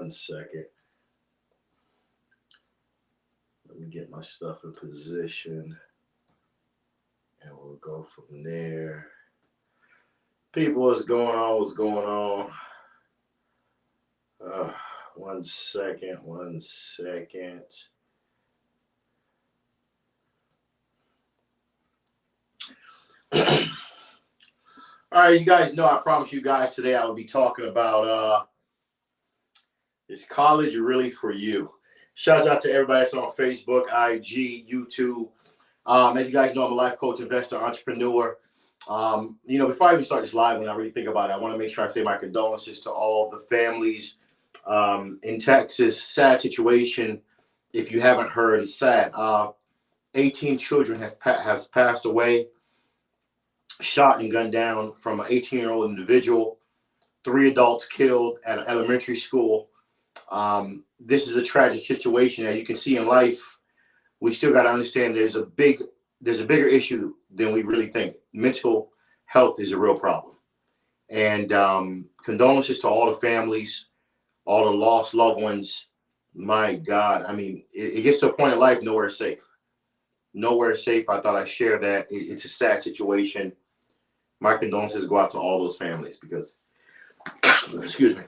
1 second. Let me get my stuff in position. And we'll go from there. People, what's going on? What's going on? 1 second. 1 second. All right, you guys know I promised you guys today I would be talking about is college really for you? Shouts out to everybody that's on Facebook, IG, YouTube. As you guys know, I'm a life coach, investor, entrepreneur. Before I even start this live, when I really think about it, I want to make sure I say my condolences to all the families in Texas. Sad situation. If you haven't heard, it's sad. 18 children has passed away, shot and gunned down from an 18-year-old individual. 3 adults killed at an elementary school. This is a tragic situation. As you can see in life, we still got to understand there's a bigger issue than we really think. Mental health is a real problem. And condolences to all the families, all the lost loved ones. My God, I mean, it gets to a point in life, nowhere is safe. Nowhere is safe. I thought I'd share that. It's a sad situation. My condolences go out to all those families because, excuse me,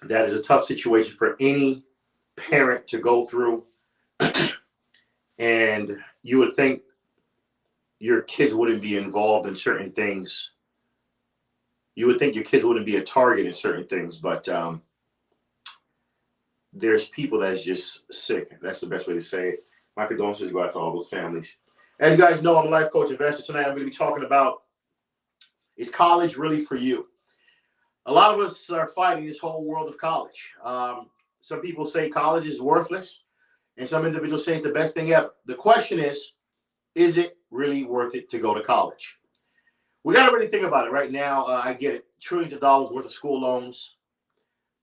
that is a tough situation for any parent to go through. And you would think your kids wouldn't be involved in certain things. You would think your kids wouldn't be a target in certain things, but there's people that's just sick. That's the best way to say it. My condolences go out to all those families. As you guys know, I'm a life coach investor. Tonight I'm going to be talking about, is college really for you? A lot of us are fighting this whole world of college. Some people say college is worthless, and some individuals say it's the best thing ever. The question is it really worth it to go to college? We got to really think about it right now. I get it. Trillions of dollars worth of school loans.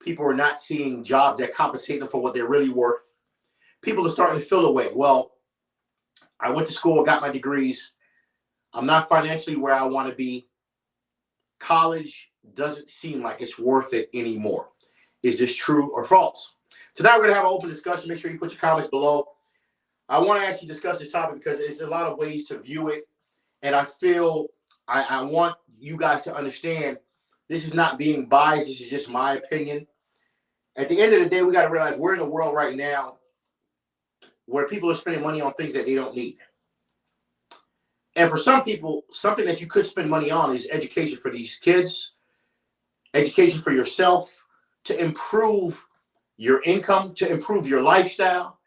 People are not seeing jobs that compensate them for what they're really worth. People are starting to feel away. Well, I went to school, got my degrees. I'm not financially where I want to be. College doesn't seem like it's worth it anymore. Is this true or false? Tonight we're going to have an open discussion. Make sure you put your comments below. I want to actually discuss this topic because there's a lot of ways to view it. And I feel I want you guys to understand this is not being biased. This is just my opinion. At the end of the day, we got to realize we're in a world right now where people are spending money on things that they don't need. And for some people, something that you could spend money on is education for these kids, education for yourself, to improve your income, to improve your lifestyle,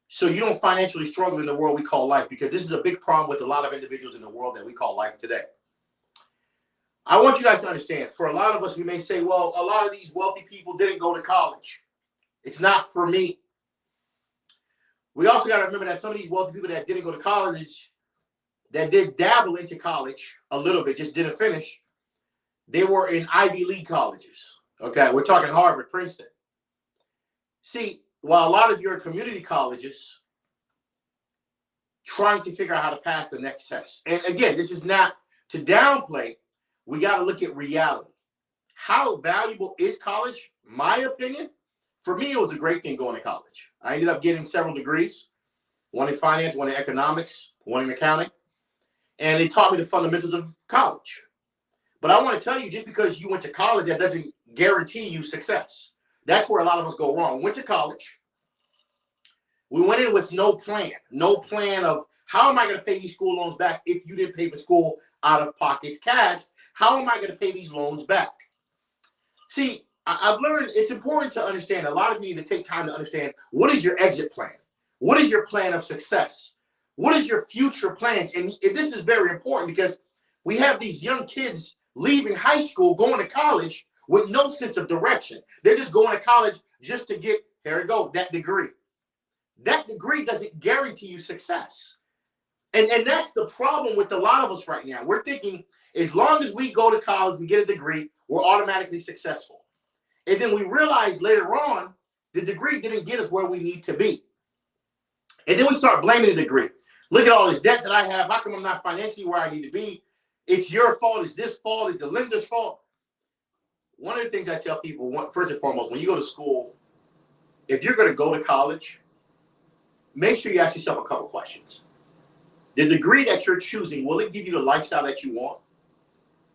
so you don't financially struggle in the world we call life, because this is a big problem with a lot of individuals in the world that we call life today. I want you guys to understand, for a lot of us, we may say, well, a lot of these wealthy people didn't go to college. It's not for me. We also got to remember that some of these wealthy people that didn't go to college, that did dabble into college a little bit, just didn't finish, they were in Ivy League colleges. Okay, we're talking Harvard, Princeton. See, while a lot of your community colleges trying to figure out how to pass the next test. And again, this is not to downplay. We got to look at reality. How valuable is college? My opinion, for me, it was a great thing going to college. I ended up getting several degrees, one in finance, one in economics, one in accounting. And it taught me the fundamentals of college. But I want to tell you, just because you went to college, that doesn't guarantee you success. That's where a lot of us go wrong. We went to college. We went in with no plan of how am I going to pay these school loans back if you didn't pay for school out of pockets cash? How am I going to pay these loans back? See, I've learned it's important to understand. A lot of you need to take time to understand, what is your exit plan? What is your plan of success? What is your future plans? And this is very important because we have these young kids leaving high school, going to college with no sense of direction. They're just going to college just to get, here we go, that degree. That degree doesn't guarantee you success. And that's the problem with a lot of us right now. We're thinking as long as we go to college, we get a degree, we're automatically successful. And then we realize later on, the degree didn't get us where we need to be. And then we start blaming the degree. Look at all this debt that I have. How come I'm not financially where I need to be? It's your fault. It's this fault. It's the lender's fault. one of the things I tell people, first and foremost, when you go to school, if you're going to go to college, make sure you ask yourself a couple questions. The degree that you're choosing, will it give you the lifestyle that you want?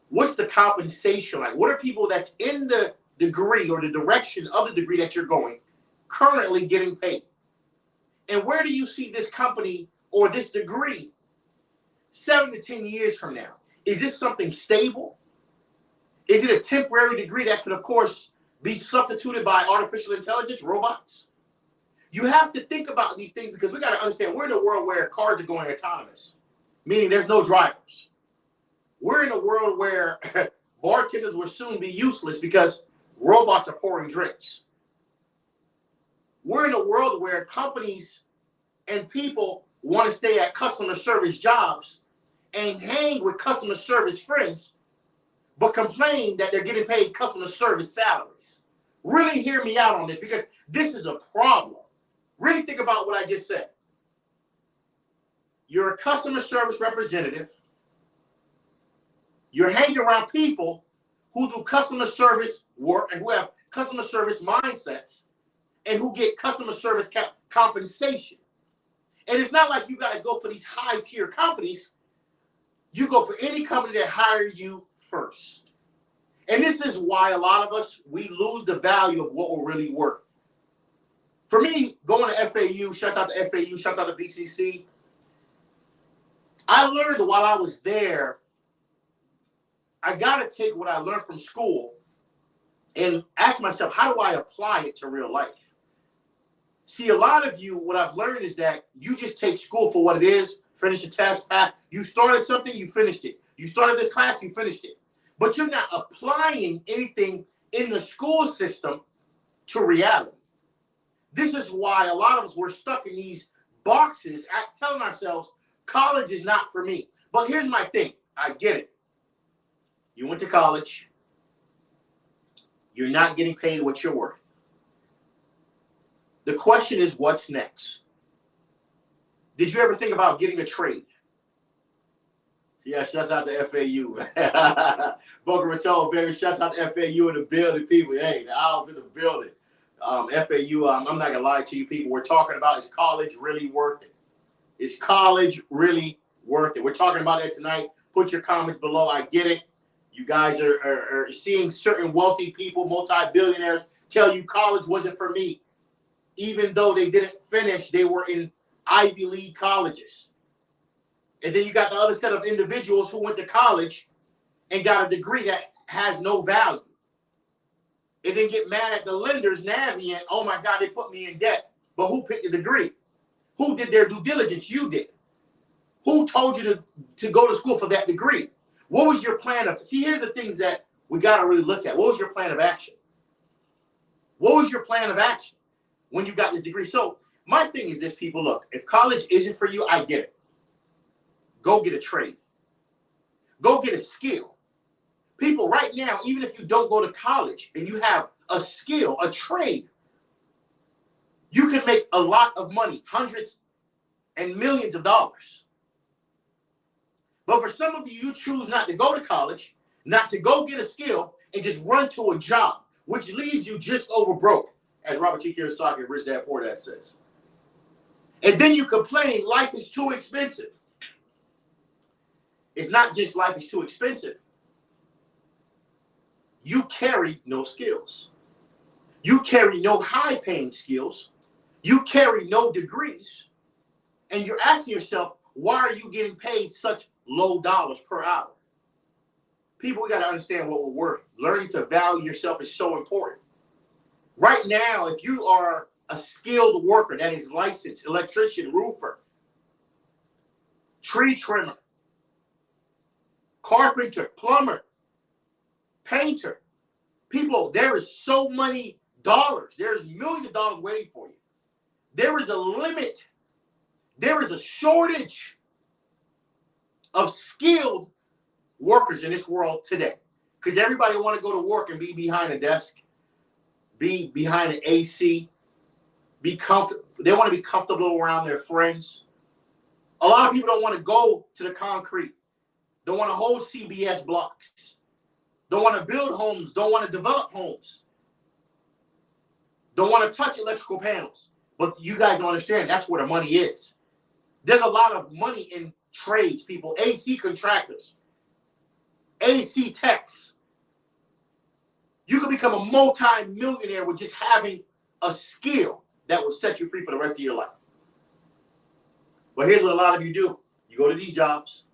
What's the compensation like? What are people that's in the degree or the direction of the degree that you're going currently getting paid? And where do you see this company or this degree 7 to 10 years from now? Is this something stable? Is it a temporary degree that could, of course, be substituted by artificial intelligence, robots? You have to think about these things because we got to understand we're in a world where cars are going autonomous, meaning there's no drivers. We're in a world where bartenders will soon be useless because robots are pouring drinks. We're in a world where companies and people want to stay at customer service jobs and hang with customer service friends, but complain that they're getting paid customer service salaries. Really hear me out on this because this is a problem. Really think about what I just said. You're a customer service representative. You're hanging around people who do customer service work and who have customer service mindsets and who get customer service compensation. And it's not like you guys go for these high-tier companies. You go for any company that hires you first. And this is why a lot of us, we lose the value of what we're really worth. For me, going to FAU, shout out to FAU, shout out to BCC, I learned while I was there, I got to take what I learned from school and ask myself, how do I apply it to real life? See, a lot of you, what I've learned is that you just take school for what it is, finish a test, pass. You started something, you finished it. You started this class, you finished it. But you're not applying anything in the school system to reality. This is why a lot of us were stuck in these boxes telling ourselves, college is not for me. But here's my thing. I get it. You went to college. You're not getting paid what you're worth. The question is, what's next? Did you ever think about getting a trade? Yeah, shouts out to FAU. Boca Raton, baby, shouts out to FAU in the building, people. Hey, the owls in the building. FAU, I'm not going to lie to you people. We're talking about, is college really worth it? Is college really worth it? We're talking about that tonight. Put your comments below. I get it. You guys are seeing certain wealthy people, multi-billionaires, tell you college wasn't for me. Even though they didn't finish, they were in Ivy League colleges. And then you got the other set of individuals who went to college and got a degree that has no value. And then get mad at the lenders, Navient, oh my God, they put me in debt. But who picked the degree? Who did their due diligence? You did. Who told you to go to school for that degree? What was your plan of? See, here's the things that we got to really look at. What was your plan of action? What was your plan of action when you got this degree? So my thing is this, people, look, if college isn't for you, I get it. Go get a trade. Go get a skill. People, right now, even if you don't go to college and you have a skill, a trade, you can make a lot of money, hundreds and millions of dollars. But for some of you, you choose not to go to college, not to go get a skill, and just run to a job, which leaves you just over broke, as Robert T. Kiyosaki, Rich Dad Poor Dad says. And then you complain life is too expensive. It's not just life is too expensive. You carry no skills. You carry no high-paying skills. You carry no degrees. And you're asking yourself, why are you getting paid such low dollars per hour? People, we got to understand what we're worth. Learning to value yourself is so important. Right now, if you are a skilled worker that is licensed, electrician, roofer, tree trimmer, carpenter, plumber, painter, people, there is so many dollars. There's millions of dollars waiting for you. There is a limit. There is a shortage of skilled workers in this world today because everybody want to go to work and be behind a desk, be behind an AC, be comfortable. They want to be comfortable around their friends. A lot of people don't want to go to the concrete. Don't want to hold CBS blocks. don't want to build homes, don't want to develop homes, don't want to touch electrical panels. But you guys don't understand, that's where the money is. There's a lot of money in trades, people. AC contractors, AC techs. You can become a multi-millionaire with just having a skill that will set you free for the rest of your life. But here's what a lot of you do. You go to these jobs,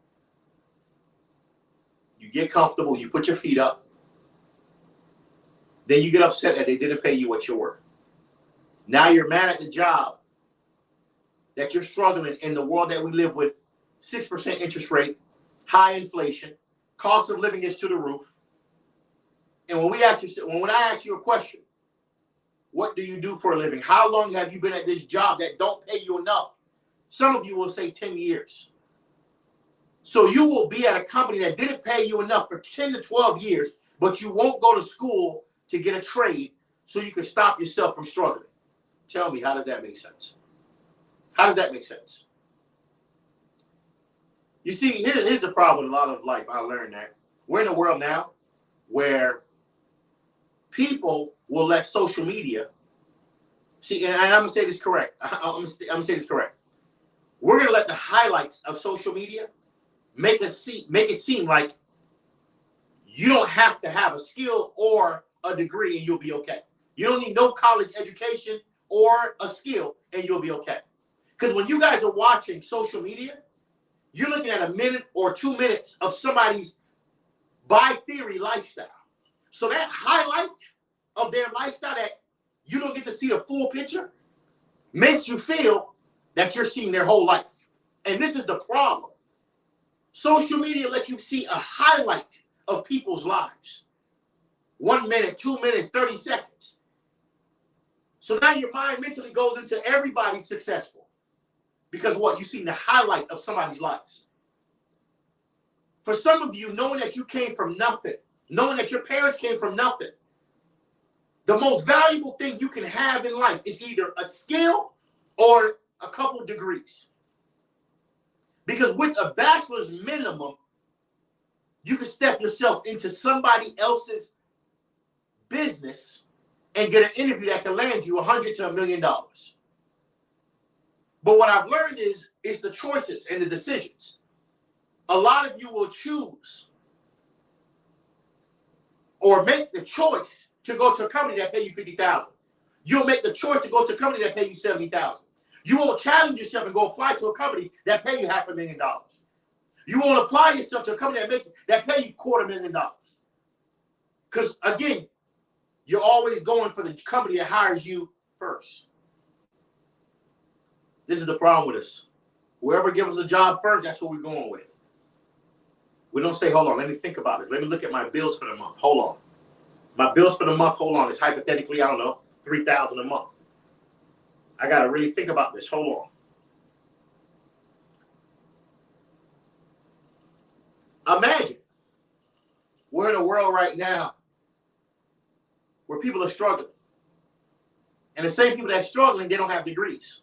you get comfortable, you put your feet up, then you get upset that they didn't pay you what you're worth. Now you're mad at the job that you're struggling in the world that we live with, 6% interest rate, high inflation, cost of living is to the roof. And when I ask you a question, what do you do for a living? How long have you been at this job that don't pay you enough? Some of you will say 10 years. So you will be at a company that didn't pay you enough for 10 to 12 years, but you won't go to school to get a trade so you can stop yourself from struggling. Tell me, how does that make sense? How does that make sense? You see, here's the problem with a lot of life. I learned that. We're in a world now where people will let social media, see, and I'm going to say this correct. I'm going to say this correct. We're going to let the highlights of social media make it seem like you don't have to have a skill or a degree and you'll be okay. You don't need no college education or a skill and you'll be okay. Because when you guys are watching social media, you're looking at a minute or 2 minutes of somebody's, by theory, lifestyle. So that highlight of their lifestyle that you don't get to see the full picture makes you feel that you're seeing their whole life. And this is the problem. Social media lets you see a highlight of people's lives. 1 minute, 2 minutes, 30 seconds. So now your mind mentally goes into everybody's successful. Because what? You see the highlight of somebody's lives. For some of you, knowing that you came from nothing, knowing that your parents came from nothing, the most valuable thing you can have in life is either a skill or a couple degrees. Because with a bachelor's minimum, you can step yourself into somebody else's business and get an interview that can land you $100 to $1 million. But what I've learned is the choices and the decisions. A lot of you will choose or make the choice to go to a company that pay you $50,000. You'll make the choice to go to a company that pay you $70,000. You won't challenge yourself and go apply to a company that pay you $500,000. You won't apply yourself to a company that pay you $250,000. Because again, you're always going for the company that hires you first. This is the problem with us. Whoever gives us a job first, that's what we're going with. We don't say, hold on, let me think about this. Let me look at my bills for the month. Hold on. My bills for the month, hold on, is hypothetically, I don't know, $3,000 a month. I got to really think about this. Hold on. Imagine we're in a world right now where people are struggling. And the same people that are struggling, they don't have degrees.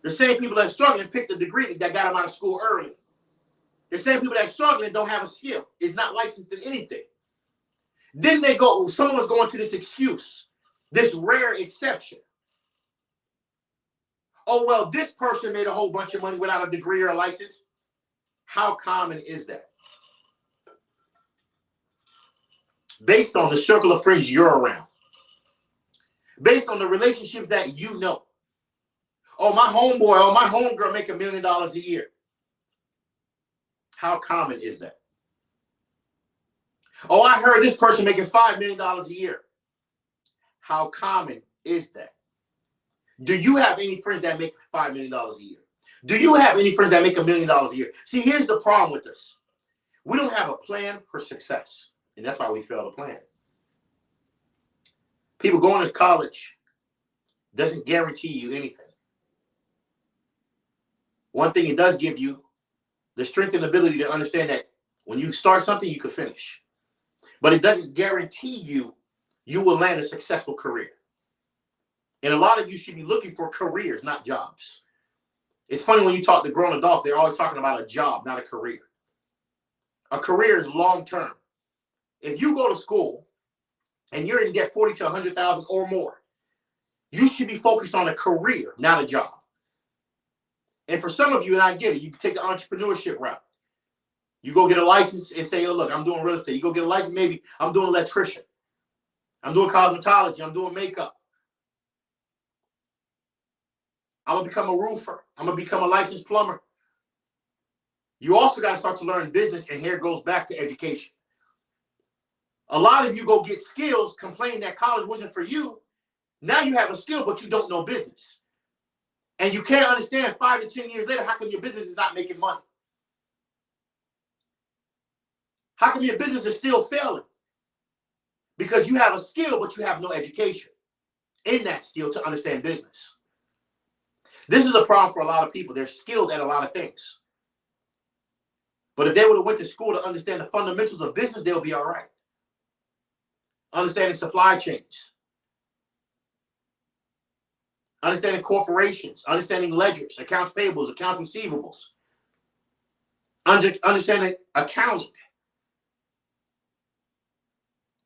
The same people that are struggling picked the degree that got them out of school early. The same people that are struggling don't have a skill. Is not licensed in anything. Then they go, someone's going to this excuse, this rare exception. Oh, well, this person made a whole bunch of money without a degree or a license. How common is that? Based on the circle of friends you're around. Based on the relationships that you know. Oh, my homeboy, oh, my homegirl make $1 million a year. How common is that? Oh, I heard this person making $5 million a year. How common is that? Do you have any friends that make $5 million a year? Do you have any friends that make $1 million a year? See, here's the problem with this. We don't have a plan for success. And that's why we fail to plan. People going to college doesn't guarantee you anything. One thing it does give you, the strength and ability to understand that when you start something, you can finish. But it doesn't guarantee you will land a successful career. And a lot of you should be looking for careers, not jobs. It's funny when you talk to grown adults, they're always talking about a job, not a career. A career is long-term. if you go to school and you're in debt 40 to 100,000 or more, you should be focused on a career, not a job. And for some of you, and I get it, you can take the entrepreneurship route. You go get a license and say, oh, look, I'm doing real estate. You go get a license, maybe I'm doing electrician. I'm doing cosmetology. I'm doing makeup. I'm going to become a roofer. I'm going to become a licensed plumber. You also got to start to learn business, and here it goes back to education. A lot of you go get skills, complain that college wasn't for you. Now you have a skill, but you don't know business. And you can't understand 5 to 10 years later, how come your business is not making money? How come your business is still failing? Because you have a skill, but you have no education in that skill to understand business. This is a problem for a lot of people. They're skilled at a lot of things. But if they would have went to school to understand the fundamentals of business, they'll be all right. Understanding supply chains. Understanding corporations. Understanding ledgers, accounts payables, accounts receivables. Understanding accounting.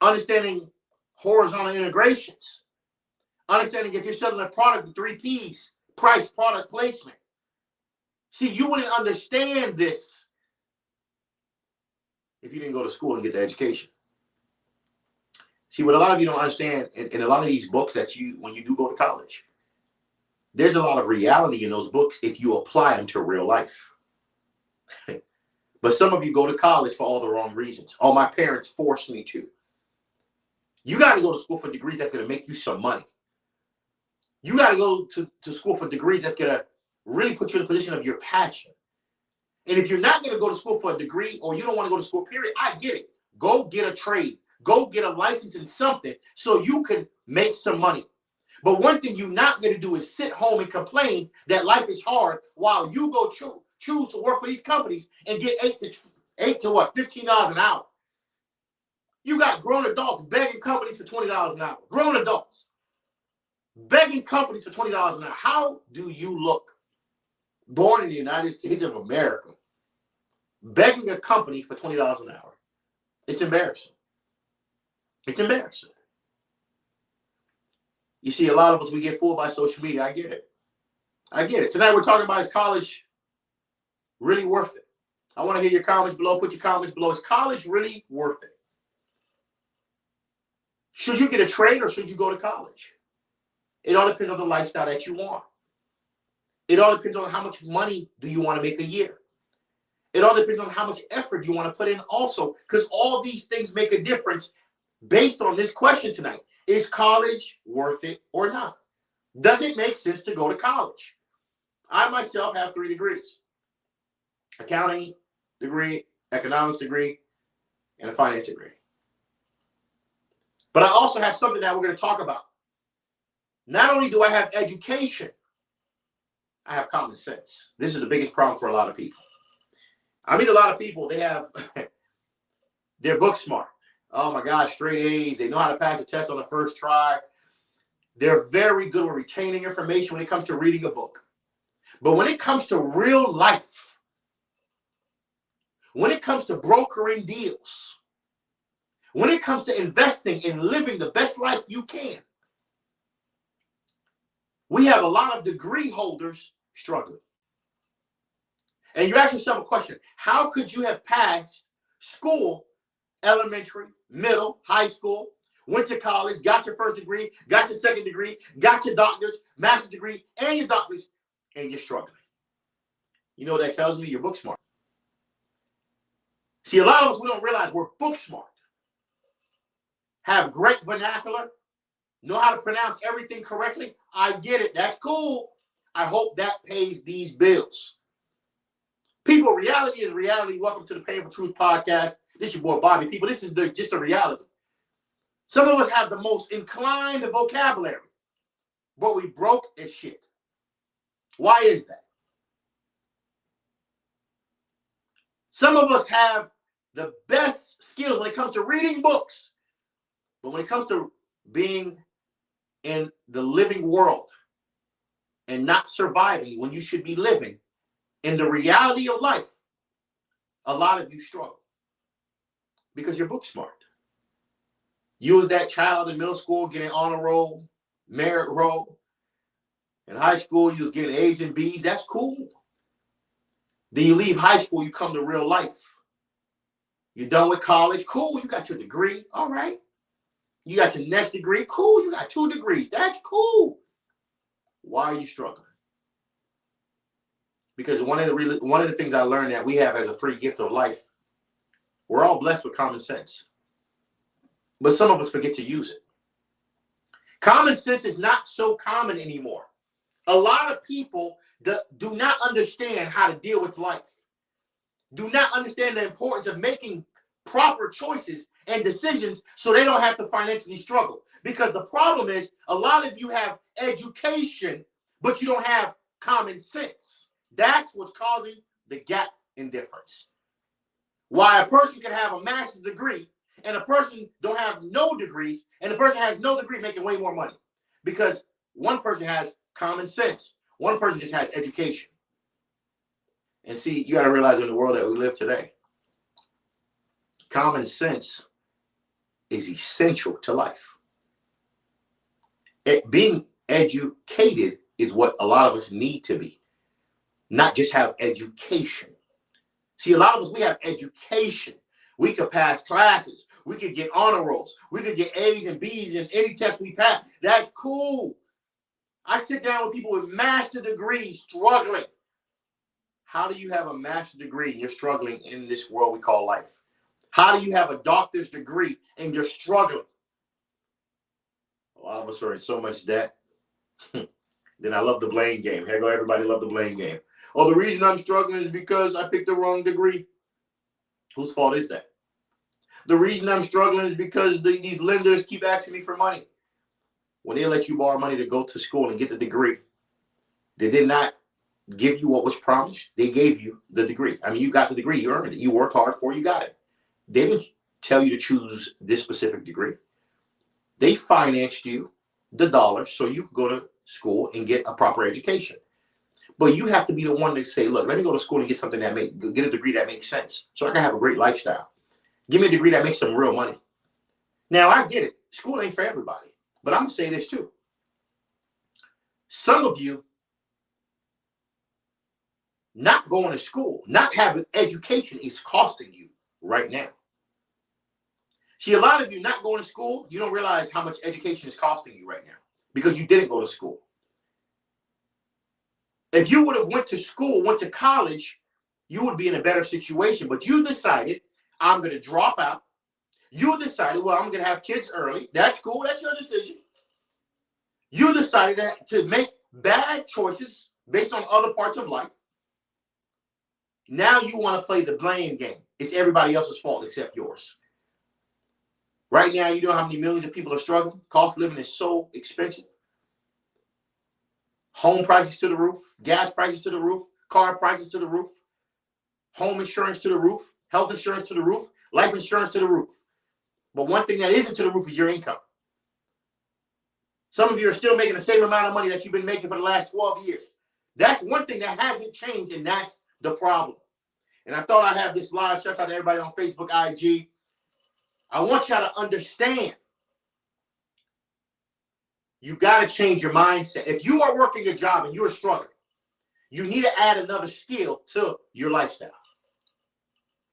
Understanding horizontal integrations. Understanding if you're selling a product, the 3 Ps, price, product, placement. See, you wouldn't understand this if you didn't go to school and get the education. See, what a lot of you don't understand, in a lot of these books that when you do go to college, there's a lot of reality in those books if you apply them to real life. But some of you go to college for all the wrong reasons. Oh, my parents forced me to. You got to go to school for degrees that's going to make you some money. You got to go to school for degrees that's going to really put you in a position of your passion. And if you're not going to go to school for a degree, or you don't want to go to school, period, I get it. Go get a trade. Go get a license in something so you can make some money. But one thing you're not going to do is sit home and complain that life is hard while you go choose to work for these companies and get $8 to what? $15 an hour. You got grown adults begging companies for $20 an hour. Grown adults begging companies for $20 an hour. How do you look? Born in the United States of America, begging a company for $20 an hour. It's embarrassing. It's embarrassing. You see, a lot of us, we get fooled by social media. I get it. I get it. Tonight we're talking about, is college really worth it? I want to hear your comments below. Put your comments below. Is college really worth it? Should you get a trade or should you go to college? It all depends on the lifestyle that you want. It all depends on how much money do you want to make a year. It all depends on how much effort you want to put in also, because all these things make a difference based on this question tonight. Is college worth it or not? Does it make sense to go to college? I myself have 3 degrees. Accounting degree, economics degree, and a finance degree. But I also have something that we're going to talk about. Not only do I have education, I have common sense. This is the biggest problem for a lot of people. I meet a lot of people, they're book smart. Oh my gosh, straight A's. They know how to pass a test on the first try. They're very good with retaining information when it comes to reading a book. But when it comes to real life, when it comes to brokering deals, when it comes to investing and living the best life you can, we have a lot of degree holders struggling. And you ask yourself a question: how could you have passed school, elementary, middle, high school, went to college, got your first degree, got your second degree, got your doctor's, master's degree, and your doctor's, and you're struggling? You know what that tells me? You're book smart. See, a lot of us, we don't realize we're book smart. Have great vernacular, know how to pronounce everything correctly. I get it. That's cool. I hope that pays these bills. People, reality is reality. Welcome to the Painful Truth Podcast. This is your boy, Bobby. People, this is just a reality. Some of us have the most inclined vocabulary, but we broke as shit. Why is that? Some of us have the best skills when it comes to reading books, but when it comes to being in the living world and not surviving when you should be living in the reality of life, a lot of you struggle because you're book smart. You was that child in middle school getting honor roll, merit roll. In high school, you was getting A's and B's. That's cool. Then you leave high school, you come to real life. You're done with college. Cool, you got your degree. All right. You got your next degree. Cool, you got 2 degrees. That's cool. Why are you struggling? Because one of the things I learned that we have as a free gift of life, we're all blessed with common sense. But some of us forget to use it. Common sense is not so common anymore. A lot of people do not understand how to deal with life, do not understand the importance of making proper choices and decisions so they don't have to financially struggle. Because the problem is a lot of you have education, but you don't have common sense. That's what's causing the gap in difference. Why a person can have a master's degree and a person don't have no degrees, and the person has no degree making way more money. Because one person has common sense. One person just has education. And see, you got to realize in the world that we live today, common sense is essential to life. Being educated is what a lot of us need to be, not just have education. See, a lot of us, we have education. We could pass classes. We could get honor rolls. We could get A's and B's in any test we pass. That's cool. I sit down with people with master's degrees struggling. How do you have a master's degree and you're struggling in this world we call life? How do you have a doctor's degree and you're struggling? A lot of us are in so much debt. Then I love the blame game. Here go everybody love the blame game. Oh, the reason I'm struggling is because I picked the wrong degree. Whose fault is that? The reason I'm struggling is because these lenders keep asking me for money. When they let you borrow money to go to school and get the degree, they did not give you what was promised. They gave you the degree. I mean, you got the degree. You earned it. You worked hard for it. You got it. They didn't tell you to choose this specific degree. They financed you the dollars so you could go to school and get a proper education. But you have to be the one to say, look, let me go to school and get something get a degree that makes sense so I can have a great lifestyle. Give me a degree that makes some real money. Now, I get it. School ain't for everybody. But I'm going to say this too. Some of you not going to school, not having education is costing you right now. See, a lot of you not going to school, you don't realize how much education is costing you right now because you didn't go to school. If you would have went to school, went to college, you would be in a better situation. But you decided, I'm going to drop out. You decided, well, I'm going to have kids early. That's cool. That's your decision. You decided to make bad choices based on other parts of life. Now you want to play the blame game. It's everybody else's fault except yours. Right now, you know how many millions of people are struggling? Cost of living is so expensive. Home prices to the roof, gas prices to the roof, car prices to the roof, home insurance to the roof, health insurance to the roof, life insurance to the roof. But one thing that isn't to the roof is your income. Some of you are still making the same amount of money that you've been making for the last 12 years. That's one thing that hasn't changed, and that's the problem. And I thought I'd have this live. Shout out to everybody on Facebook, IG. I want y'all to understand. You got to change your mindset. If you are working a job and you're struggling, you need to add another skill to your lifestyle.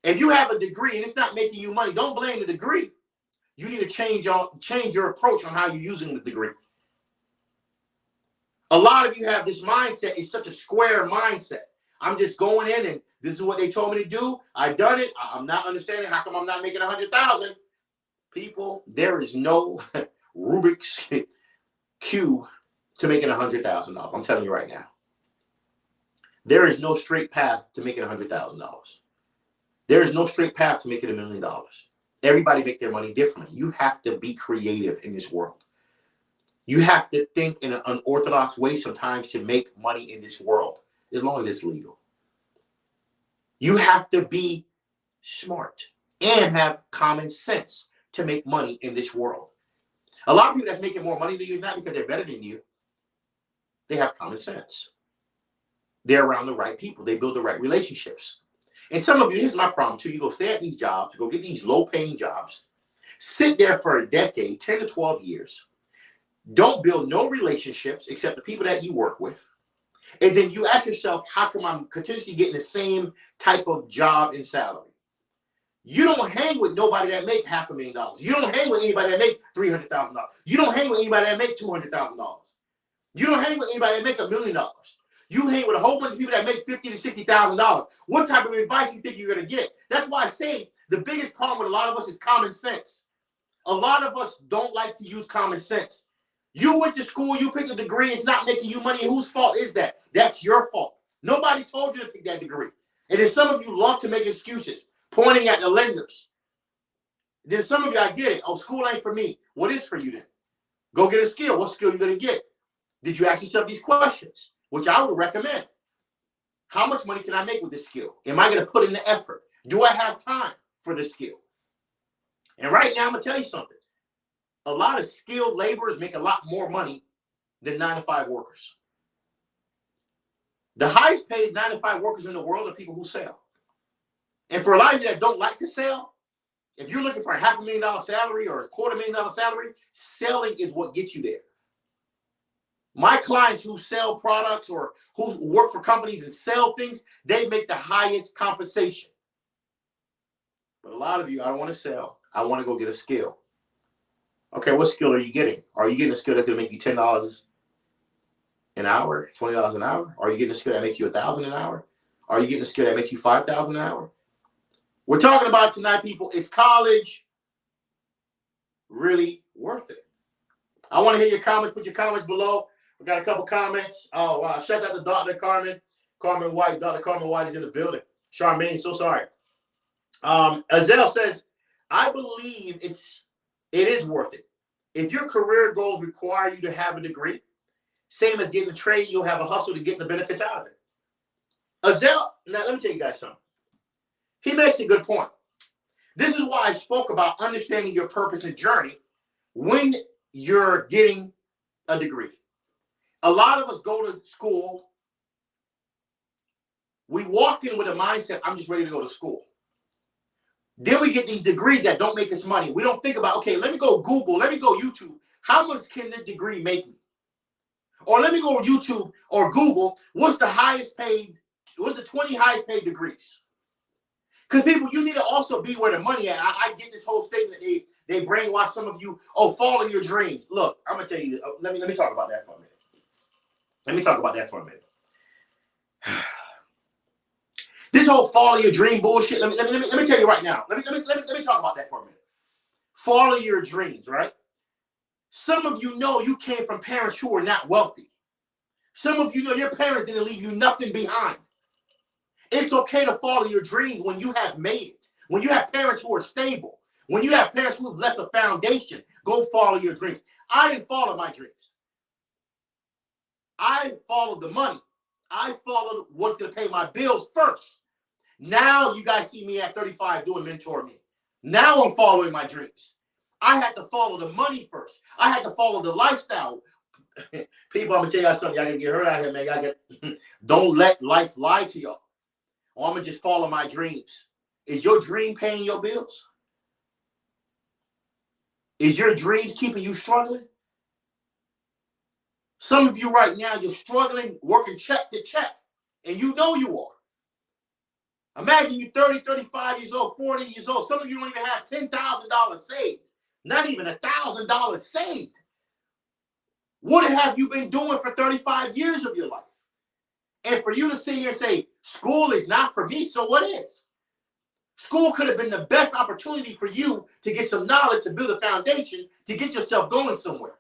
If you have a degree and it's not making you money, don't blame the degree. You need to change your approach on how you're using the degree. A lot of you have this mindset. It's such a square mindset. I'm just going in and this is what they told me to do. I've done it. I'm not understanding. How come I'm not making 100,000? People, there is no Rubik's cube to making $100,000. I'm telling you right now. There is no straight path to making $100,000. There is no straight path to making $1 million. Everybody make their money differently. You have to be creative in this world. You have to think in an unorthodox way sometimes to make money in this world, as long as it's legal. You have to be smart and have common sense to make money in this world. A lot of people that's making more money than you is not because they're better than you. They have common sense. They're around the right people. They build the right relationships. And some of you, here's my problem too. You go stay at these jobs, you go get these low-paying jobs. Sit there for a decade, 10 to 12 years. Don't build no relationships except the people that you work with. And then you ask yourself, how come I'm continuously getting the same type of job and salary? You don't hang with nobody that make $500,000. You don't hang with anybody that make $300,000. You don't hang with anybody that make $200,000. You don't hang with anybody that make $1 million. You hang with a whole bunch of people that make $50,000 to $60,000. What type of advice you think you're going to get? That's why I say the biggest problem with a lot of us is common sense. A lot of us don't like to use common sense. You went to school, you picked a degree, it's not making you money. Whose fault is that? That's your fault. Nobody told you to pick that degree. And then some of you love to make excuses, pointing at the lenders. Then some of you, I get it. Oh, school ain't for me. What is for you then? Go get a skill. What skill are you going to get? Did you ask yourself these questions? Which I would recommend. How much money can I make with this skill? Am I going to put in the effort? Do I have time for this skill? And right now, I'm going to tell you something. A lot of skilled laborers make a lot more money than 9-to-5 workers. The highest paid 9-to-5 workers in the world are people who sell. And for a lot of you that don't like to sell, if you're looking for a $500,000 salary or a $250,000 salary, selling is what gets you there. My clients who sell products or who work for companies and sell things, they make the highest compensation. But a lot of you, I don't want to sell. I want to go get a skill. Okay, what skill are you getting? Are you getting a skill that's going to make you $10 an hour, $20 an hour? Are you getting a skill that makes you $1,000 an hour? Are you getting a skill that makes you $5,000 an hour? We're talking about tonight, people. Is college really worth it? I want to hear your comments. Put your comments below. We got a couple comments. Oh, wow. Shout out to Dr. Carmen White. Dr. Carmen White is in the building. Charmaine, so sorry. Azelle says, I believe it is worth it. If your career goals require you to have a degree, same as getting a trade, you'll have a hustle to get the benefits out of it. Azelle, now let me tell you guys something. He makes a good point. This is why I spoke about understanding your purpose and journey when you're getting a degree. A lot of us go to school. We walk in with a mindset, I'm just ready to go to school. Then we get these degrees that don't make us money. We don't think about, okay, let me go Google, let me go YouTube. How much can this degree make me? Or let me go YouTube or Google, what's the 20 highest paid degrees? Because people, you need to also be where the money at. I get this whole statement, they brainwash some of you, follow your dreams. Look, I'm going to tell you, let me talk about that for a minute. This whole follow your dream bullshit. Let me tell you right now. Let me talk about that for a minute. Follow your dreams, right? Some of you know you came from parents who were not wealthy. Some of you know your parents didn't leave you nothing behind. It's okay to follow your dreams when you have made it. When you have parents who are stable. When you have parents who have left a foundation, go follow your dreams. I didn't follow my dreams. I followed the money. I followed what's going to pay my bills first. Now you guys see me at 35 doing Mentourme. Now I'm following my dreams. I had to follow the money first. I had to follow the lifestyle. People, I'm going to tell y'all something. Y'all going to get hurt out here, man. Don't let life lie to y'all. Or I'm going to just follow my dreams. Is your dream paying your bills? Is your dreams keeping you struggling? Some of you right now, you're struggling, working check to check. And you know you are. Imagine you're 30, 35 years old, 40 years old. Some of you don't even have $10,000 saved. Not even $1,000 saved. What have you been doing for 35 years of your life? And for you to sit here and say, school is not for me, so what is? School could have been the best opportunity for you to get some knowledge, to build a foundation, to get yourself going somewhere.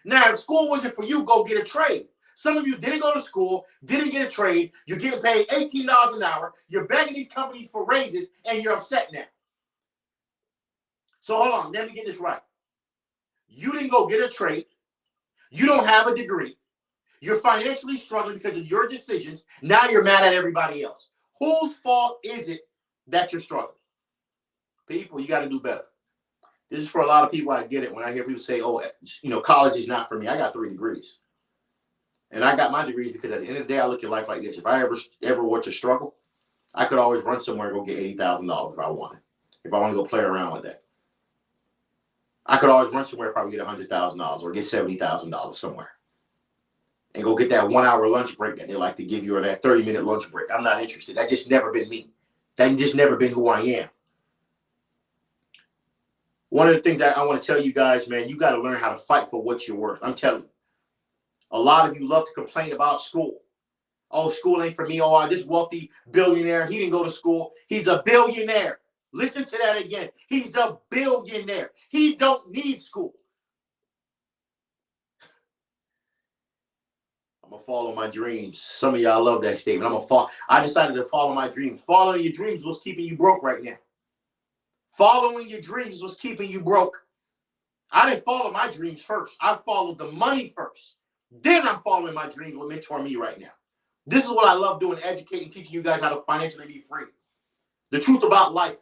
Now, if school wasn't for you, go get a trade. Some of you didn't go to school, didn't get a trade. You're getting paid $18 an hour. You're begging these companies for raises, and you're upset now. So hold on, let me get this right. You didn't go get a trade. You don't have a degree. You're financially struggling because of your decisions. Now you're mad at everybody else. Whose fault is it that you're struggling? People, you got to do better. This is for a lot of people. I get it when I hear people say, oh, college is not for me. I got 3 degrees. And I got my degrees because at the end of the day, I look at life like this. If I ever were to struggle, I could always run somewhere and go get $80,000 if I wanted. If I want to go play around with that. I could always run somewhere, probably get $100,000 or get $70,000 somewhere, and go get that 1 hour lunch break that they like to give you, or that 30-minute lunch break. I'm not interested. That's just never been me. That just never been who I am. One of the things that I want to tell you guys, man, you got to learn how to fight for what you're worth. I'm telling you. A lot of you love to complain about school. Oh, school ain't for me. Oh, this wealthy billionaire, he didn't go to school. He's a billionaire. Listen to that again. He's a billionaire. He don't need school. I'm going to follow my dreams. Some of y'all love that statement. I decided to follow my dreams. Following your dreams was keeping you broke right now. Following your dreams was keeping you broke. I didn't follow my dreams first. I followed the money first. Then I'm following my dreams with Mentourme right now. This is what I love doing, educating, teaching you guys how to financially be free. The truth about life.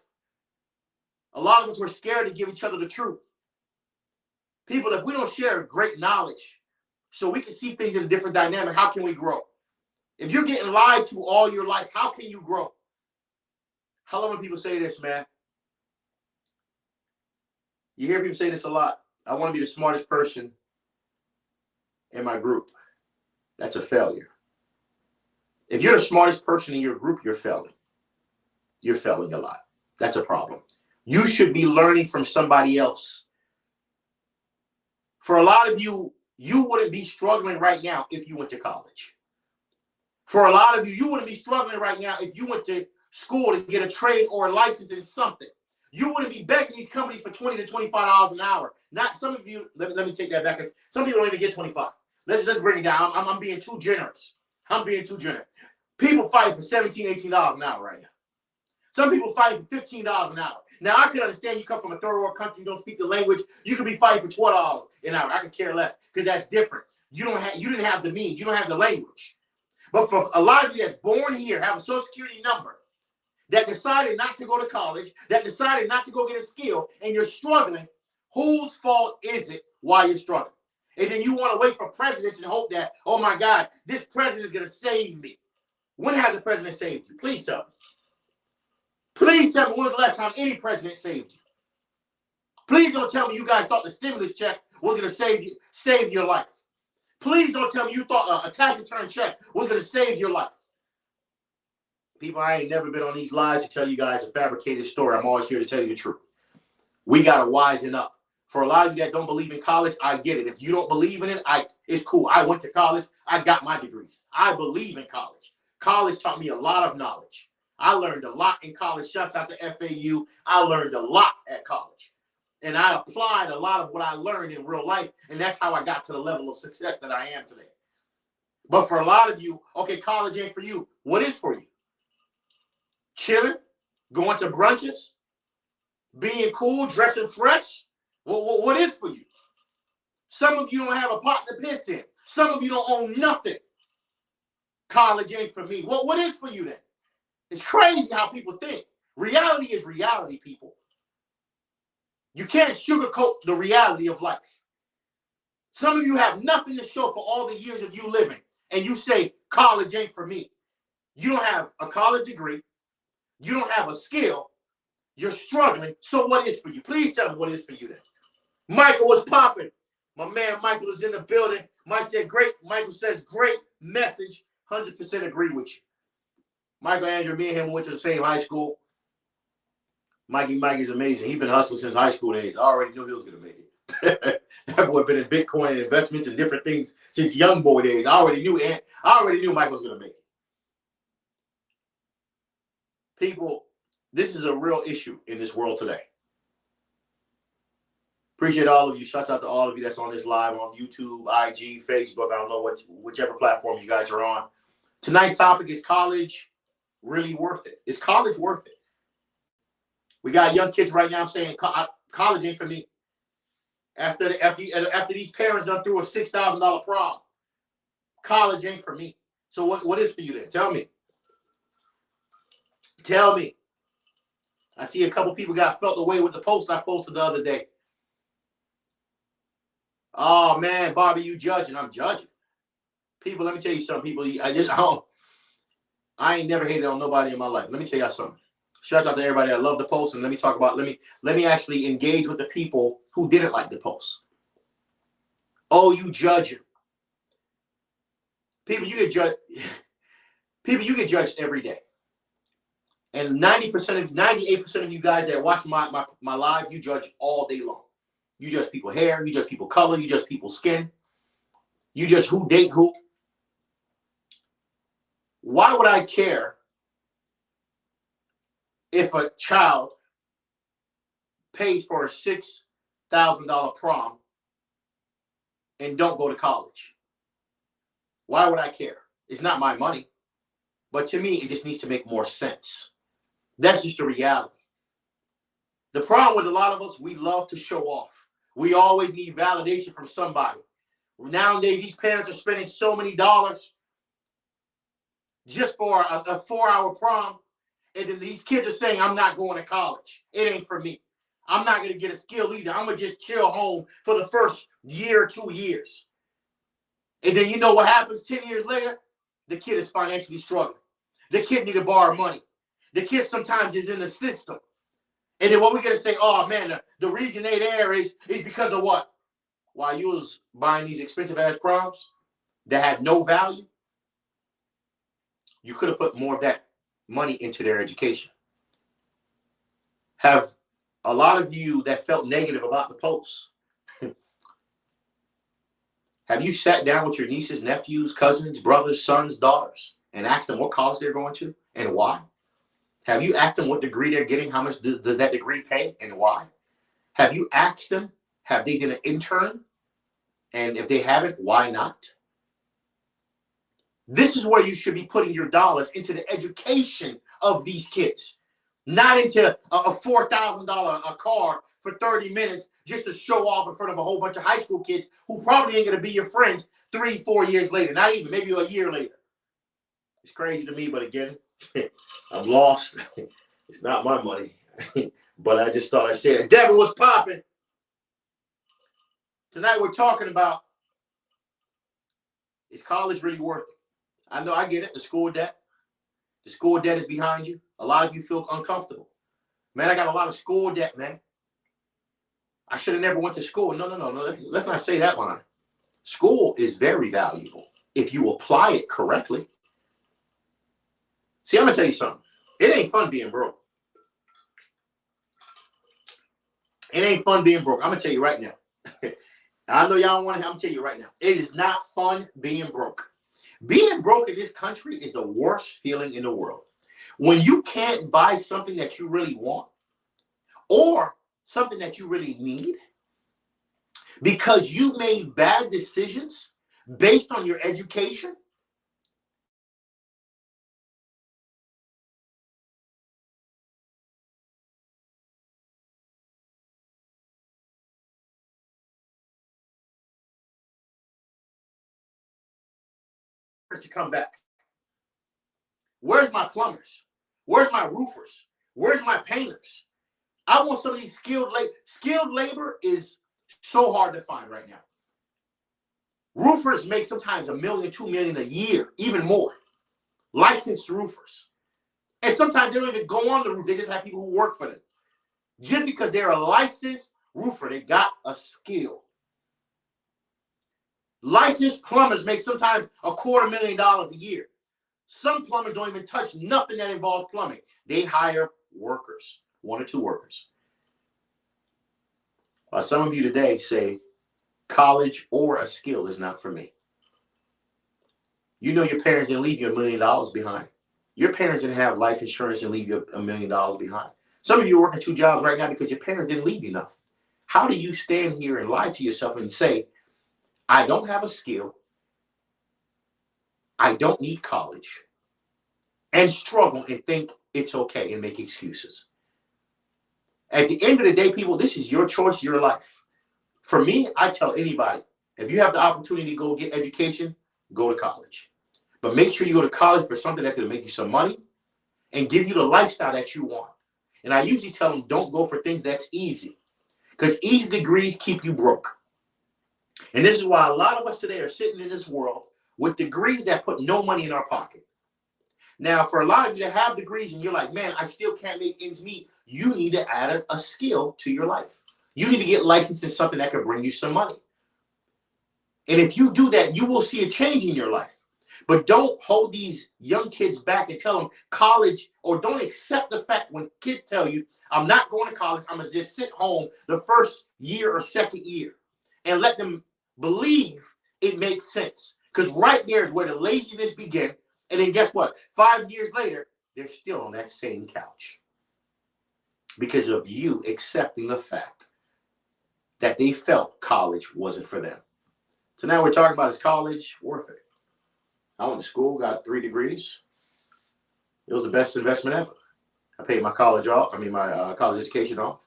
A lot of us were scared to give each other the truth. People, if we don't share great knowledge so we can see things in a different dynamic, how can we grow? If you're getting lied to all your life, how can you grow? How long when people say this, man? You hear people say this a lot. I want to be the smartest person in my group. That's a failure. If you're the smartest person in your group, you're failing. You're failing a lot. That's a problem. You should be learning from somebody else. For a lot of you, you wouldn't be struggling right now if you went to college. For a lot of you, you wouldn't be struggling right now if you went to school to get a trade or a license in something. You wouldn't be begging these companies for $20 to $25 an hour. Not some of you. Let me take that back. Some people don't even get 25. Let's bring it down. I'm being too generous. I'm being too generous. People fight for $17, $18 an hour right now. Some people fight for $15 an hour. Now I can understand you come from a third world country, you don't speak the language. You could be fighting for $12 an hour. I could care less because that's different. You didn't have the means. You don't have the language. But for a lot of you that's born here, have a social security number, that decided not to go to college, that decided not to go get a skill, and you're struggling, whose fault is it why you're struggling? And then you want to wait for presidents and hope that, oh my God, this president is going to save me. When has a president saved you? Please tell me. Please tell me when was the last time any president saved you. Please don't tell me you guys thought the stimulus check was going to save your life. Please don't tell me you thought a tax return check was going to save your life. People, I ain't never been on these lives to tell you guys a fabricated story. I'm always here to tell you the truth. We got to wisen up. For a lot of you that don't believe in college, I get it. If you don't believe in it, it's cool. I went to college. I got my degrees. I believe in college. College taught me a lot of knowledge. I learned a lot in college. Shouts out to FAU. I learned a lot at college. And I applied a lot of what I learned in real life. And that's how I got to the level of success that I am today. But for a lot of you, okay, college ain't for you. What is for you? Chilling, going to brunches, being cool, dressing fresh. What is for you? Some of you don't have a pot to piss in. Some of you don't own nothing. College ain't for me. What is for you then? It's crazy how people think. Reality is reality, people. You can't sugarcoat the reality of life. Some of you have nothing to show for all the years of you living, and you say college ain't for me. You don't have a college degree. You don't have a skill. You're struggling. So what is for you? Please tell me what is for you then. Michael was popping. My man Michael is in the building. Michael says, great message. 100% agree with you. Michael Andrew, me and him went to the same high school. Mikey's amazing. He's been hustling since high school days. I already knew he was going to make it. That boy been in Bitcoin and investments and different things since young boy days. I already knew Michael was going to make it. People, this is a real issue in this world today. Appreciate all of you. Shouts out to all of you that's on this live on YouTube, IG, Facebook. I don't know whichever platforms you guys are on. Tonight's topic is college really worth it? Is college worth it? We got young kids right now saying college ain't for me. After these parents done threw a $6,000 prom, college ain't for me. So what is for you then? Tell me. Tell me. I see a couple people got felt away with the post I posted the other day. Oh man, Bobby, you judging? I'm judging. People, let me tell you something. People, I ain't never hated on nobody in my life. Let me tell y'all something. Shout out to everybody that love the post, and let me actually engage with the people who didn't like the post. Oh, you judging. People, you get judged. People, you get judged every day. And 98% of you guys that watch my live, you judge all day long. You judge people hair, you judge people color, you judge people's skin. You judge who date who. Why would I care if a child pays for a $6,000 prom and don't go to college? Why would I care? It's not my money. But to me, it just needs to make more sense. That's just the reality. The problem with a lot of us, we love to show off. We always need validation from somebody. Nowadays, these parents are spending so many dollars just for a 4-hour prom. And then these kids are saying, I'm not going to college. It ain't for me. I'm not going to get a skill either. I'm going to just chill home for the first year or 2 years. And then you know what happens 10 years later? The kid is financially struggling. The kid need to borrow money. The kid sometimes is in the system. And then what we're going to say, oh, man, the reason they there is because of what? While you was buying these expensive-ass proms that had no value, you could have put more of that money into their education. Have a lot of you that felt negative about the post, have you sat down with your nieces, nephews, cousins, brothers, sons, daughters, and asked them what college they're going to and why? Have you asked them what degree they're getting? How much does that degree pay and why? Have you asked them, have they done an intern? And if they haven't, why not? This is where you should be putting your dollars, into the education of these kids, not into a $4,000 car for 30 minutes just to show off in front of a whole bunch of high school kids who probably ain't going to be your friends 3-4 years later, not even, maybe a year later. It's crazy to me, but again, I'm lost. It's not my money. But I just thought I'd say that. Devin, what's popping? Tonight we're talking about, is college really worth it? I know, I get it. The school debt. The school debt is behind you. A lot of you feel uncomfortable. Man, I got a lot of school debt, man. I should have never went to school. No. Let's not say that line. School is very valuable if you apply it correctly. See, I'm going to tell you something. It ain't fun being broke. It ain't fun being broke. I'm going to tell you right now. I know y'all don't want to, I'm going to tell you right now. It is not fun being broke. Being broke in this country is the worst feeling in the world. When you can't buy something that you really want or something that you really need because you made bad decisions based on your education. To come back. Where's my plumbers? Where's my roofers? Where's my painters? I want some of these skilled labor is so hard to find right now. Roofers make sometimes $1 million, $2 million a year, even more. Licensed roofers. And sometimes they don't even go on the roof. They just have people who work for them. Just because they're a licensed roofer, they got a skill. Licensed plumbers make sometimes $250,000 a year. Some plumbers don't even touch nothing that involves plumbing. They hire workers, 1 or 2 workers. Some of you today say college or a skill is not for me. You know your parents didn't leave you $1 million behind. Your parents didn't have life insurance and leave you $1 million behind. Some of you are working 2 jobs right now because your parents didn't leave you enough. How do you stand here and lie to yourself and say, I don't have a skill, I don't need college, and struggle and think it's okay and make excuses? At the end of the day, people, this is your choice, your life. For me, I tell anybody, if you have the opportunity to go get education, go to college. But make sure you go to college for something that's going to make you some money and give you the lifestyle that you want. And I usually tell them, don't go for things that's easy, because easy degrees keep you broke. And this is why a lot of us today are sitting in this world with degrees that put no money in our pocket. Now, for a lot of you that have degrees and you're like, man, I still can't make ends meet, you need to add a skill to your life. You need to get licensed in something that could bring you some money. And if you do that, you will see a change in your life. But don't hold these young kids back and tell them college, or don't accept the fact when kids tell you, I'm not going to college, I'm going to just sit home the first year or second year, and let them believe it makes sense. Because right there is where the laziness begins. And then guess what? 5 years later, they're still on that same couch because of you accepting the fact that they felt college wasn't for them. So now we're talking about, is college worth it? I went to school, got 3 degrees. It was the best investment ever. I paid my college off. My college education off.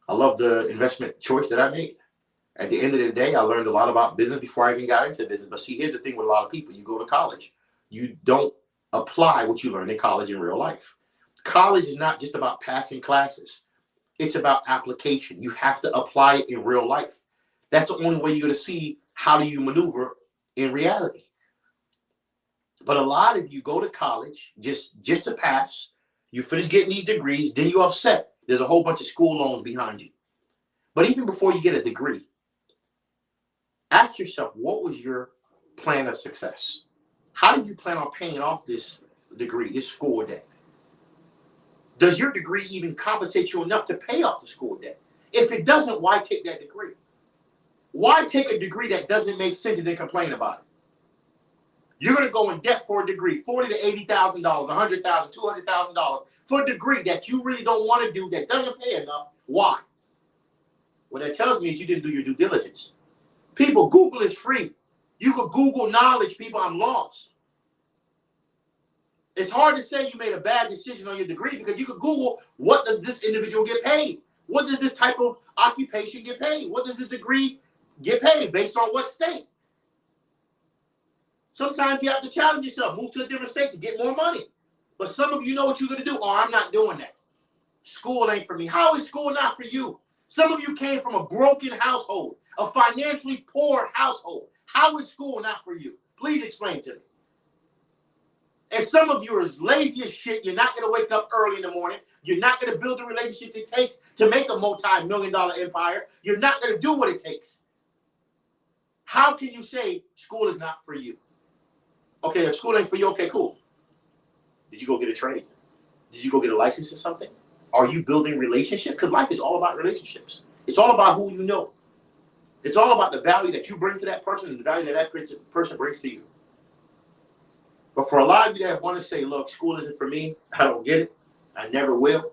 I love the investment choice that I made. At the end of the day, I learned a lot about business before I even got into business. But see, here's the thing with a lot of people. You go to college. You don't apply what you learn in college in real life. College is not just about passing classes. It's about application. You have to apply it in real life. That's the only way you're going to see how do you maneuver in reality. But a lot of you go to college just to pass. You finish getting these degrees, then you're upset. There's a whole bunch of school loans behind you. But even before you get a degree, ask yourself, what was your plan of success? How did you plan on paying off this degree, this school debt? Does your degree even compensate you enough to pay off the school debt? If it doesn't, why take that degree? Why take a degree that doesn't make sense and then complain about it? You're going to go in debt for a degree, $40,000 to $80,000, $100,000, $200,000 for a degree that you really don't want to do, that doesn't pay enough. Why? What that tells me is you didn't do your due diligence. People, Google is free. You could Google knowledge, people. I'm lost. It's hard to say you made a bad decision on your degree because you could Google, what does this individual get paid? What does this type of occupation get paid? What does this degree get paid based on what state? Sometimes you have to challenge yourself, move to a different state to get more money. But some of you know what you're going to do. Oh, I'm not doing that. School ain't for me. How is school not for you? Some of you came from a broken household, a financially poor household. How is school not for you? Please explain to me. And some of you are as lazy as shit. You're not going to wake up early in the morning. You're not going to build the relationships it takes to make a multi-million-dollar empire. You're not going to do what it takes. How can you say school is not for you? Okay, if school ain't for you, okay, cool. Did you go get a trade? Did you go get a license in something? Are you building relationships? Because life is all about relationships. It's all about who you know. It's all about the value that you bring to that person and the value that person brings to you. But for a lot of you that want to say, look, school isn't for me, I don't get it, I never will.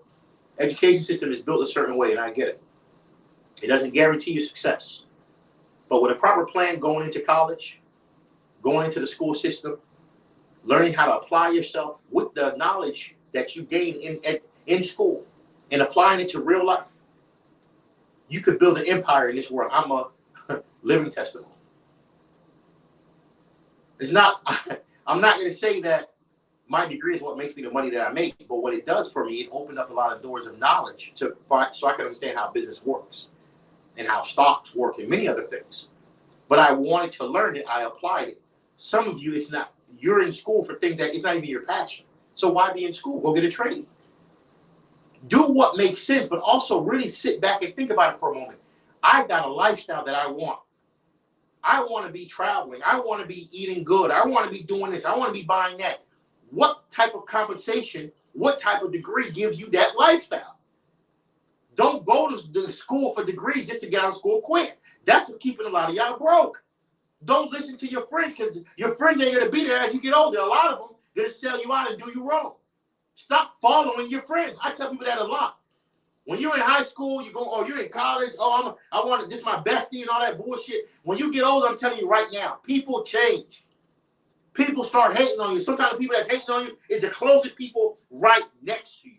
Education system is built a certain way, and I get it. It doesn't guarantee your success. But with a proper plan going into college, going into the school system, learning how to apply yourself with the knowledge that you gain in school and applying it to real life, you could build an empire in this world. I'm a living testimony. It's not, I'm not going to say that my degree is what makes me the money that I make, but what it does for me, it opened up a lot of doors of knowledge so I can understand how business works and how stocks work and many other things. But I wanted to learn it. I applied it. Some of you, it's not, you're in school for things that it's not even your passion. So why be in school? Go get a trade. Do what makes sense, but also really sit back and think about it for a moment. I got a lifestyle that I want. I want to be traveling. I want to be eating good. I want to be doing this. I want to be buying that. What type of compensation, what type of degree gives you that lifestyle? Don't go to school for degrees just to get out of school quick. That's what's keeping a lot of y'all broke. Don't listen to your friends because your friends ain't going to be there as you get older. A lot of them going to sell you out and do you wrong. Stop following your friends. I tell people that a lot. When you're in high school, you go, oh, you're in college. Oh, I want this is my bestie and all that bullshit. When you get older, I'm telling you right now, people change. People start hating on you. Sometimes the people that's hating on you is the closest people right next to you.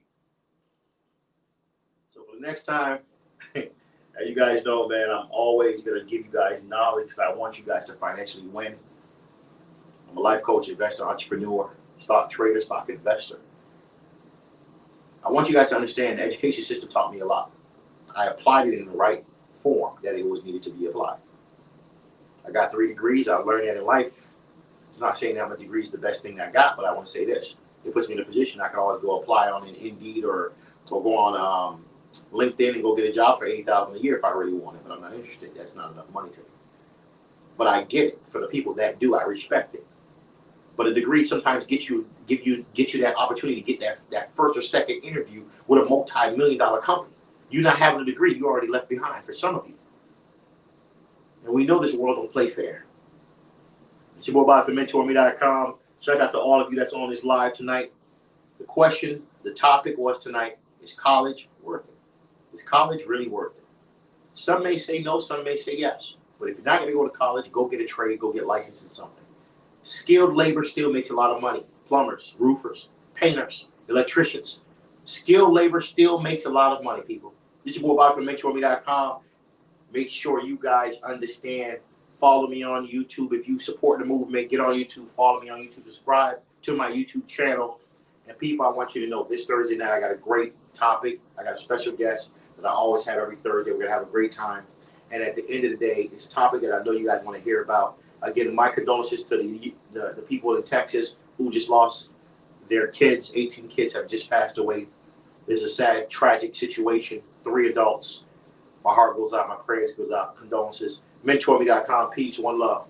So for the next time, as you guys know, man, I'm always going to give you guys knowledge because I want you guys to financially win. I'm a life coach, investor, entrepreneur, stock trader, stock investor. I want you guys to understand the education system taught me a lot. I applied it in the right form that it was needed to be applied. I got 3 degrees. I learned that in life. I'm not saying that my degree is the best thing I got, but I want to say this. It puts me in a position I can always go apply on an Indeed or go on LinkedIn and go get a job for $80,000 a year if I really want it, but I'm not interested. That's not enough money to me. But I get it. For the people that do, I respect it. But a degree sometimes get you that opportunity to get that first or second interview with a multi-million-dollar company. You not having a degree, you already left behind for some of you. And we know this world don't play fair. It's your boy Bobby from Mentourme.com. Shout out to all of you that's on this live tonight. The topic was tonight, is college worth it? Is college really worth it? Some may say no, some may say yes. But if you're not going to go to college, go get a trade, go get licensed in something. Skilled labor still makes a lot of money. Plumbers, roofers, painters, electricians. Skilled labor still makes a lot of money, people. This is your boy Bobby from Mentourme.com. Make sure you guys understand. Follow me on YouTube. If you support the movement, get on YouTube. Follow me on YouTube. Subscribe to my YouTube channel. And people, I want you to know this Thursday night, I got a great topic. I got a special guest that I always have every Thursday. We're going to have a great time. And at the end of the day, it's a topic that I know you guys want to hear about. Again, my condolences to the people in Texas who just lost their kids. 18 kids have just passed away. There's a sad, tragic situation. 3 adults. My heart goes out. My prayers goes out. Condolences. Mentourme.com. Peace. One love.